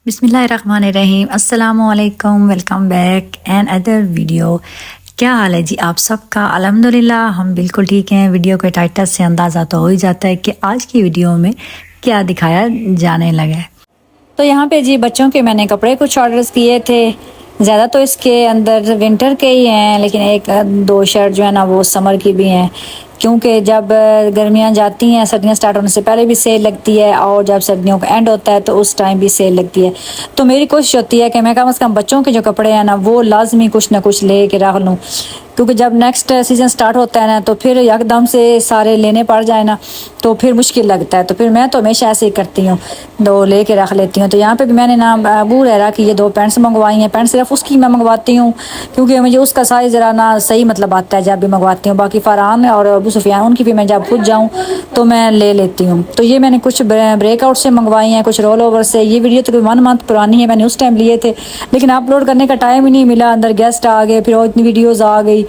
बिस्मिल्लाहिर्रहमानिर्रहीम अस्सलामुअलैकुम। Welcome back and other video. क्या हाल है जी आप सबका? अल्हम्दुलिल्लाह हम बिल्कुल ठीक हैं। वीडियो के टाइटल से अंदाज़ा तो हो ही जाता है कि आज की वीडियो में क्या दिखाया जाने लगा है। तो यहाँ पे जी बच्चों के मैंने कपड़े कुछ ऑर्डर्स किए थे। ज़्यादा तो इसके अंदर विंटर के ही हैं, लेकिन एक दो शर्ट जो है ना वो समर की भी हैं, क्योंकि जब गर्मियाँ जाती हैं सर्दियाँ स्टार्ट होने से पहले भी सेल लगती है और जब सर्दियों का एंड होता है तो उस टाइम भी सेल लगती है। तो मेरी कोशिश होती है कि मैं कम से कम बच्चों के जो कपड़े हैं ना वो लाजमी कुछ ना कुछ ले के रख लूँ, क्योंकि जब नेक्स्ट सीज़न स्टार्ट होता है ना तो फिर एकदम से सारे लेने पड़ जाए ना तो फिर मुश्किल लगता है। तो फिर मैं तो हमेशा ऐसे ही करती हूँ, दो ले के रख लेती हूँ। तो यहाँ पे भी मैंने ना अबू रहरा की ये दो पैंट्स मंगवाई हैं। पैंट सिर्फ उसकी मैं मंगवाती हूँ क्योंकि मुझे उसका साइज़ ज़रा ना सही मतलब आता है जब भी मंगवाती हूँ। बाकी फ़रहान और अबू सुफियान उनकी भी मैं जब खुद जाऊँ तो मैं ले लेती हूँ। तो ये मैंने कुछ ब्रेकआउट से मंगवाई हैं, कुछ रोल ओवर से। ये वीडियो तो 1 मंथ पुरानी है, मैंने उस टाइम लिए थे लेकिन अपलोड करने का टाइम ही नहीं मिला। अंदर गेस्ट आ गए, फिर और इतनी वीडियोज़ आ गई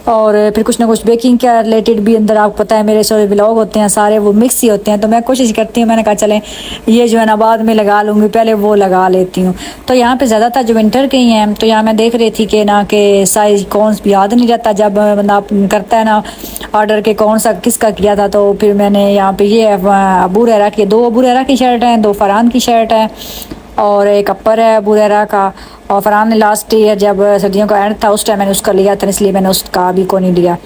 और फिर कुछ ना कुछ बेकिंग के रिलेटेड भी अंदर आपको पता है मेरे सारे व्लॉग होते हैं, सारे वो मिक्स ही होते हैं। तो मैं कोशिश करती हूँ, मैंने कहा चलें ये जो है ना बाद में लगा लूँगी, पहले वो लगा लेती हूँ। तो यहाँ पे ज़्यादातर जो विंटर के ही हैं। तो यहाँ मैं देख रही थी कि ना कि साइज़ कौन याद नहीं रहता जब बंदा करता है ना ऑर्डर के कौन सा किसका किया था। तो फिर मैंने यहाँ पे ये अबू रहरा की, दो अबू रहरा की शर्ट हैं, दो फरहान की शर्ट है और एक अपर है अबू रहरा का। और फरहान ने लास्ट ईयर जब सर्दियों का एंड था उस टाइम मैंने उसका लिया था, इसलिए मैंने उसका अभी को नहीं लिया।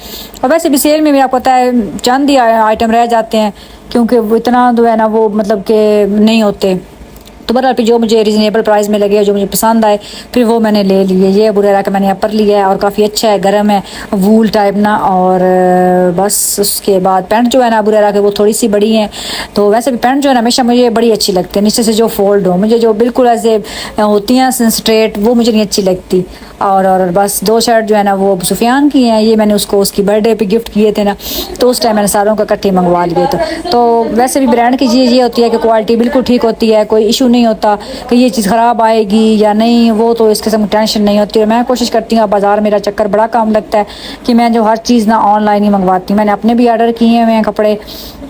और वैसे भी सेल में भी आपको पता है चंद ही आइटम रह जाते हैं, क्योंकि वो इतना जो है ना वो मतलब के नहीं होते। तो बहरहाल फिर जो मुझे रीज़नेबल प्राइस में लगे, जो मुझे पसंद आए, फिर वो मैंने ले लिए। ये अबू रहरा का मैंने अपर लिया है और काफ़ी अच्छा है, गर्म है, वूल टाइप ना। और बस उसके बाद पैंट जो है ना अबू रहरा के वो थोड़ी सी बड़ी है। तो वैसे भी पैंट जो है ना हमेशा मुझे बड़ी अच्छी लगती है, नीचे से जो फोल्ड हो, मुझे जो बिल्कुल ऐसे होती हैं स्ट्रेट वो मुझे नहीं अच्छी लगती। और बस दो शर्ट जो है ना वो सुफियान की हैं, ये मैंने उसको उसकी बर्थडे पे गिफ्ट किए थे ना, तो उस टाइम मैंने सारों का इकट्ठे मंगवा लिए थे। तो वैसे भी ब्रांड की चीज़ ये होती है कि क्वालिटी बिल्कुल ठीक होती है, कोई इशू नहीं होता कि ये चीज़ ख़राब आएगी या नहीं, वो तो इस किस्म की टेंशन नहीं होती। और मैं कोशिश करती हूँ, बाज़ार मेरा चक्कर बड़ा कम लगता है कि मैं जो हर चीज़ ना ऑनलाइन ही मंगवाती हूँ। मैंने अपने भी ऑर्डर किए हुए हैं कपड़े,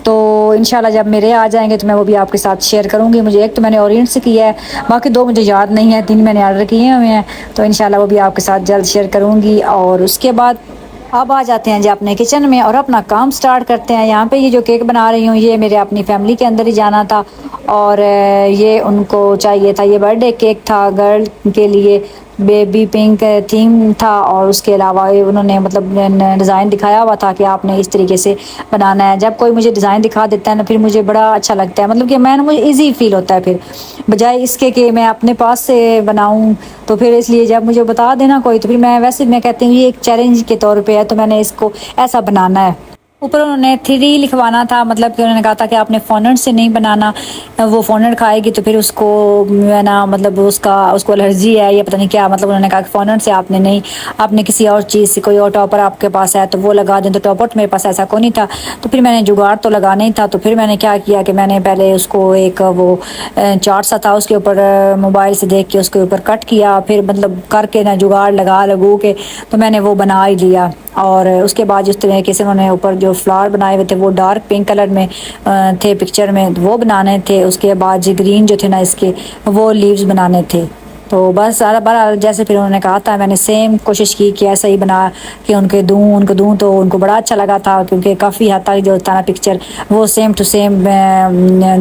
तो इंशाल्लाह जब मेरे आ जाएंगे तो मैं वो भी आपके साथ शेयर करूँगी। मुझे एक तो मैंने ओरिएंट से किया है, बाकी दो मुझे याद नहीं है, 3 मैंने ऑर्डर किए हुए हैं। तो इंशाल्लाह वो भी आपके साथ जल्द शेयर करूँगी। और उसके बाद अब आ जाते हैं जी अपने किचन में और अपना काम स्टार्ट करते हैं। यहाँ पे ये जो केक बना रही हूँ ये मेरे अपनी फैमिली के अंदर ही जाना था और ये उनको चाहिए था, ये बर्थडे केक था गर्ल के लिए, बेबी पिंक थीम था। और उसके अलावा उन्होंने मतलब डिज़ाइन दिखाया हुआ था कि आपने इस तरीके से बनाना है। जब कोई मुझे डिज़ाइन दिखा देता है ना फिर मुझे बड़ा अच्छा लगता है, मतलब कि मुझे ईजी फील होता है फिर, बजाय इसके कि मैं अपने पास से बनाऊं। तो फिर इसलिए जब मुझे बता देना कोई तो फिर मैं कहती हूँ ये एक चैलेंज के तौर पे है, तो मैंने इसको ऐसा बनाना है। ऊपर उन्होंने 3D लिखवाना था, मतलब कि उन्होंने कहा था कि आपने फोनेंट से नहीं बनाना, वो फोनेंट खाएगी तो फिर उसको है ना मतलब उसको एलर्जी है या पता नहीं क्या। मतलब उन्होंने कहा कि फोनेंट से आपने नहीं, आपने किसी और चीज़ से, कोई और टॉपर आपके पास है तो वो लगा दें। तो टॉपर तो मेरे पास ऐसा कोई नहीं था, तो फिर मैंने जुगाड़ तो लगाना ही था। तो फिर मैंने क्या किया कि मैंने पहले उसको एक वो चार्ट सा था उसके ऊपर मोबाइल से देख के उसके ऊपर कट किया, फिर मतलब करके ना जुगाड़ लगू के तो मैंने वो बना ही लिया। और उसके बाद जिस तरीके से उन्होंने ऊपर जो फ्लावर बनाए हुए थे वो डार्क पिंक कलर में थे पिक्चर में, वो बनाने थे। उसके बाद जो ग्रीन जो थे ना इसके वो लीव्स बनाने थे। तो बस सारा बार जैसे फिर उन्होंने कहा था मैंने सेम कोशिश की कि ऐसा ही बना कि उनको दूँ तो उनको बड़ा अच्छा लगा था, क्योंकि काफ़ी हद तक जो था ना पिक्चर वो सेम टू सेम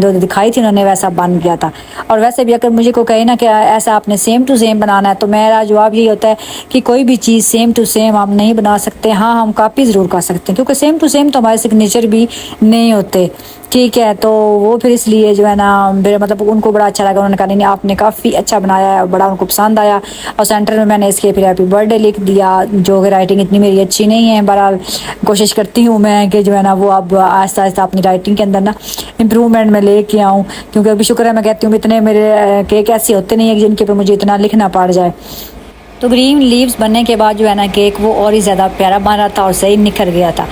जो दिखाई थी उन्होंने वैसा बन गया था। और वैसे भी अगर मुझे कोई कहे ना कि ऐसा आपने सेम टू सेम बनाना है तो मेरा जवाब यही होता है कि कोई भी चीज़ सेम टू सेम हम नहीं बना सकते। हाँ हम कॉपी ज़रूर कर सकते हैं, क्योंकि सेम टू सेम तो हमारे सिग्नेचर भी नहीं होते, ठीक है। तो वो फिर इसलिए जो है ना मेरे मतलब उनको बड़ा अच्छा लगा, उन्होंने कहा नहीं आपने काफ़ी अच्छा बनाया है, बड़ा उनको पसंद आया। और सेंटर में मैंने इसके फिर हैप्पी बर्थडे लिख दिया, जो कि राइटिंग इतनी मेरी अच्छी नहीं है, बहरहाल कोशिश करती हूँ मैं कि जो है ना वो अब आहिस्ता आहिस्ता अपनी राइटिंग के अंदर ना इम्प्रूवमेंट में लेके आऊँ, क्योंकि अभी शुक्र है मैं कहती हूँ इतने मेरे केक ऐसे होते नहीं है जिनके ऊपर मुझे इतना लिखना पड़ जाए। तो ग्रीन लीव्स बनने के बाद जो है ना केक वो और ही ज़्यादा प्यारा बन रहा था और सही निखर गया था।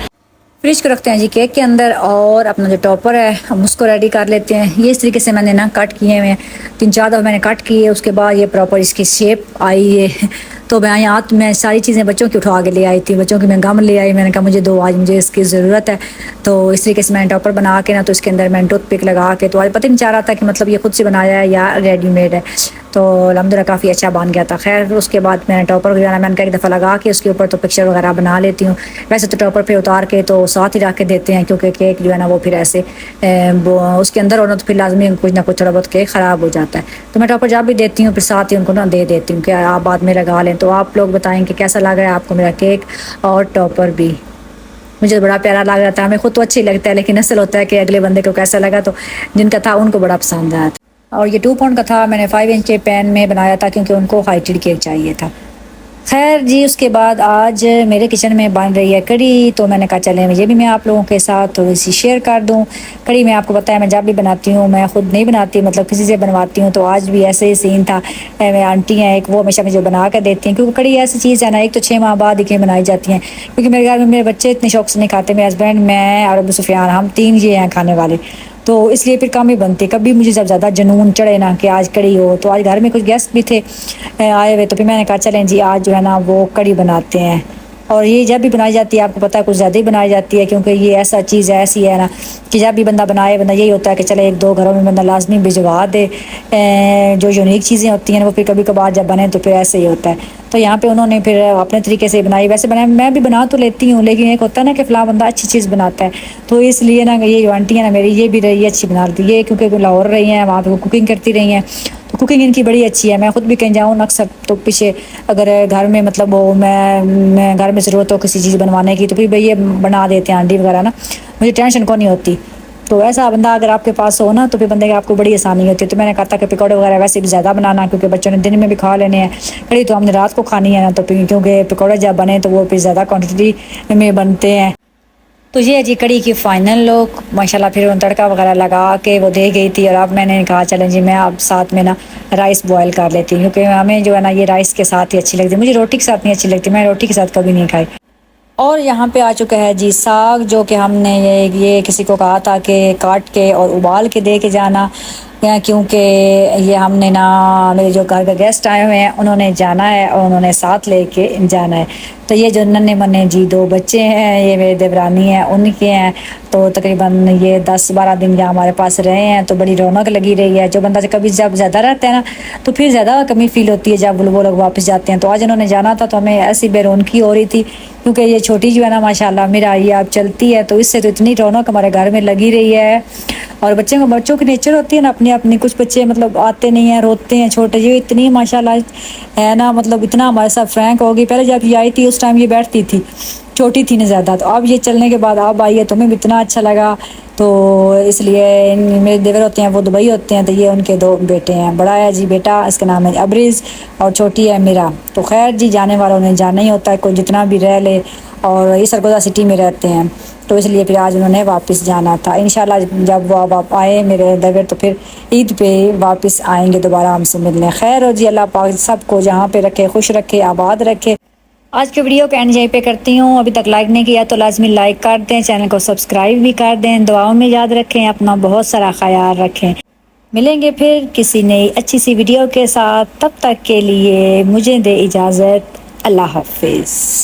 फ्रिज को रखते हैं जी केक के अंदर, और अपना जो टॉपर है हम उसको रेडी कर लेते हैं। ये इस तरीके से मैंने ना कट किए हुए हैं, 3-4 दफ़ा मैंने कट किए, उसके बाद ये प्रॉपर इसकी शेप आई है। तो मैं यहाँ मैं सारी चीज़ें बच्चों की उठा के ले आई थी, बच्चों की मैं गम ले आई, मैंने कहा मुझे दो, आज मुझे इसकी ज़रूरत है। तो इस तरीके से मैंने टॉपर बना के ना, तो इसके अंदर मैंने टूथ पिक लगा के, तो आज पता नहीं चाह रहा था कि मतलब ये खुद से बनाया है या रेडीमेड है। तो अल्हम्दुलिल्लाह काफ़ी अच्छा बन गया था। खैर उसके बाद मैंने टॉपर वगैरह मैंने कहा एक दफ़ा लगा के उसके ऊपर तो पिक्चर वगैरह बना लेती हूँ। वैसे तो टॉपर पे उतार के तो साथ ही रख के देते हैं, क्योंकि केक जो है ना वो फिर ऐसे उसके अंदर होना, तो फिर लाजमी कुछ ना कुछ थोड़ा बहुत केक ख़राब हो जाता है। तो मैं टॉपर जब भी देती हूँ फिर साथ ही उनको ना दे देती हूँ कि आप बाद में लगा लें। तो आप लोग बताएं कि कैसा लग रहा है आपको मेरा केक और टॉपर भी। मुझे बड़ा प्यारा लग रहा था, हमें खुद तो अच्छी लगता है, लेकिन असल होता है कि अगले बंदे को कैसा लगा। तो जिनका था उनको बड़ा पसंद आया था। और ये 2 पाउंड का था, मैंने 5 इंच के पैन में बनाया था क्योंकि उनको हाइटेड केक चाहिए था। खैर जी उसके बाद आज मेरे किचन में बन रही है कड़ी, तो मैंने कहा चलें ये भी मैं आप लोगों के साथ थोड़ी सी शेयर कर दूं। कड़ी में आपको पता है मैं जब भी बनाती हूँ मैं ख़ुद नहीं बनाती, मतलब किसी से बनवाती हूँ। तो आज भी ऐसे ही सीन था, मेरी आंटी हैं एक, वो हमेशा मुझे बना कर देती हैं, क्योंकि कड़ी ऐसी चीज़ है ना, एक तो 6 माह बाद ही बनाई जाती हैं, क्योंकि मेरे घर में मेरे बच्चे इतने शौक से नहीं खाते। मेरे हस्बैंड, मैं और अबू सुफियान, हम 3 ये हैं खाने वाले, तो इसलिए फिर कम ही बनती। कभी मुझे जब ज़्यादा जुनून चढ़े ना कि आज कड़ी हो, तो आज घर में कुछ गेस्ट भी थे आए हुए, तो फिर मैंने कहा चलें जी आज जो है ना वो कड़ी बनाते हैं। और ये जब भी बनाई जाती है आपको पता है कुछ ज़्यादा ही बनाई जाती है, क्योंकि ये ऐसा चीज़ है, ऐसी है ना कि जब भी बंदा बनाए, बंदा यही होता है कि चले 1-2 घरों में बंदा लाजमी भिजवा दे। जो यूनिक चीज़ें होती हैं वो फिर कभी कभार जब बने तो फिर ऐसे ही होता है। तो यहाँ पे उन्होंने फिर अपने तरीके से बनाई। वैसे बनाए मैं भी बना तो लेती हूँ, लेकिन एक होता है ना कि फ़लाँ बंदा अच्छी चीज़ बनाता है, तो इसलिए ना ये जो आंटी है ना मेरी, ये भी रही है अच्छी बना लेती है, क्योंकि लाहौर रही हैं, वहाँ पर कुकिंग करती रही हैं, तो कुकिंग इनकी बड़ी अच्छी है। मैं खुद भी कहीं जाऊँ अक्सर तो पीछे अगर घर में मतलब वो मैं घर में ज़रूरत हो किसी चीज़ बनवाने की, तो फिर भाई ये बना देते हैं आंटी वगैरह ना, मुझे टेंशन को नहीं होती। तो ऐसा बंदा अगर आपके पास हो ना, तो फिर बंदे की आपको बड़ी आसानी होती है। तो मैंने कहा था कि पकौड़े वगैरह वैसे भी ज़्यादा बनाना, क्योंकि बच्चों ने दिन में भी खा लेने हैं, कड़ी तो हमने रात को खानी है ना, तो फिर क्योंकि पकौड़े जब बने तो वो फिर ज़्यादा क्वान्टिटी में बनते हैं। तो ये जी कड़ी की फ़ाइनल लुक माशाल्लाह। फिर उन तड़का वगैरह लगा के वो दे गई थी, और अब मैंने कहा चलें जी मैं अब साथ में ना राइस बॉयल कर लेती हूँ, क्योंकि हमें जो है ना ये राइस के साथ ही अच्छी लगती है, मुझे रोटी के साथ नहीं अच्छी लगती, मैं रोटी के साथ कभी नहीं खाई। और यहाँ पे आ चुका है जी साग, जो कि हमने ये किसी को कहा था कि काट के और उबाल के दे के जाना, क्योंकि ये हमने ना मेरे जो घर के गेस्ट आए हुए हैं उन्होंने जाना है और उन्होंने साथ लेके जाना है। तो ये जो नन्हे मन्ने जी 2 बच्चे हैं, ये मेरे देवरानी हैं, उनके हैं। तो तकरीबन ये 10-12 दिन यहाँ हमारे पास रहे हैं, तो बड़ी रौनक लगी रही है। जो बंदा कभी जब ज़्यादा रहता है ना, तो फिर ज़्यादा कमी फील होती है जब वो लोग वापस जाते हैं। तो आज इन्होंने जाना था, तो हमें ऐसी बेरौनकी हो रही थी, क्योंकि ये छोटी जो है ना माशाल्लाह मेरा ये अब चलती है, तो इससे तो इतनी रौनक हमारे घर में लगी रही है। और बच्चों की नेचर होती है ना अपनी अपनी, कुछ बच्चे मतलब आते नहीं हैं, रोते हैं, छोटे, ये इतनी माशाल्लाह है ना, मतलब इतना हमारे साथ फ्रैंक होगी। पहले जब ये आई थी उस टाइम ये बैठती थी, छोटी थी ना ज़्यादा, तो अब ये चलने के बाद अब आई है, तुम्हें भी इतना अच्छा लगा। तो इसलिए मेरे देवर होते हैं वो दुबई होते हैं, तो ये उनके 2 बेटे हैं। बड़ा है जी बेटा, इसका नाम है अब्रिज़, और छोटी है मीरा। तो खैर जी जाने वालों ने जाना ही होता है, कोई जितना भी रह ले, और ये सरगोदा सिटी में रहते हैं, तो इसलिए फिर आज उन्होंने वापस जाना था। इंशाल्लाह जब वो आप आए मेरे देवर, तो फिर ईद पे वापस आएंगे दोबारा हमसे मिलने। खैर हो जी, अल्लाह पाक सबको जहाँ पे रखे, खुश रखे, आबाद रखे। आज के वीडियो का एंड यहीं पे करती हूँ। अभी तक लाइक नहीं किया तो लाजमी लाइक कर दें, चैनल को सब्सक्राइब भी कर दें। दुआओं में याद रखें, अपना बहुत सारा ख्याल रखें। मिलेंगे फिर किसी नई अच्छी सी वीडियो के साथ, तब तक के लिए मुझे दे इजाज़त। अल्लाह हाफिज़।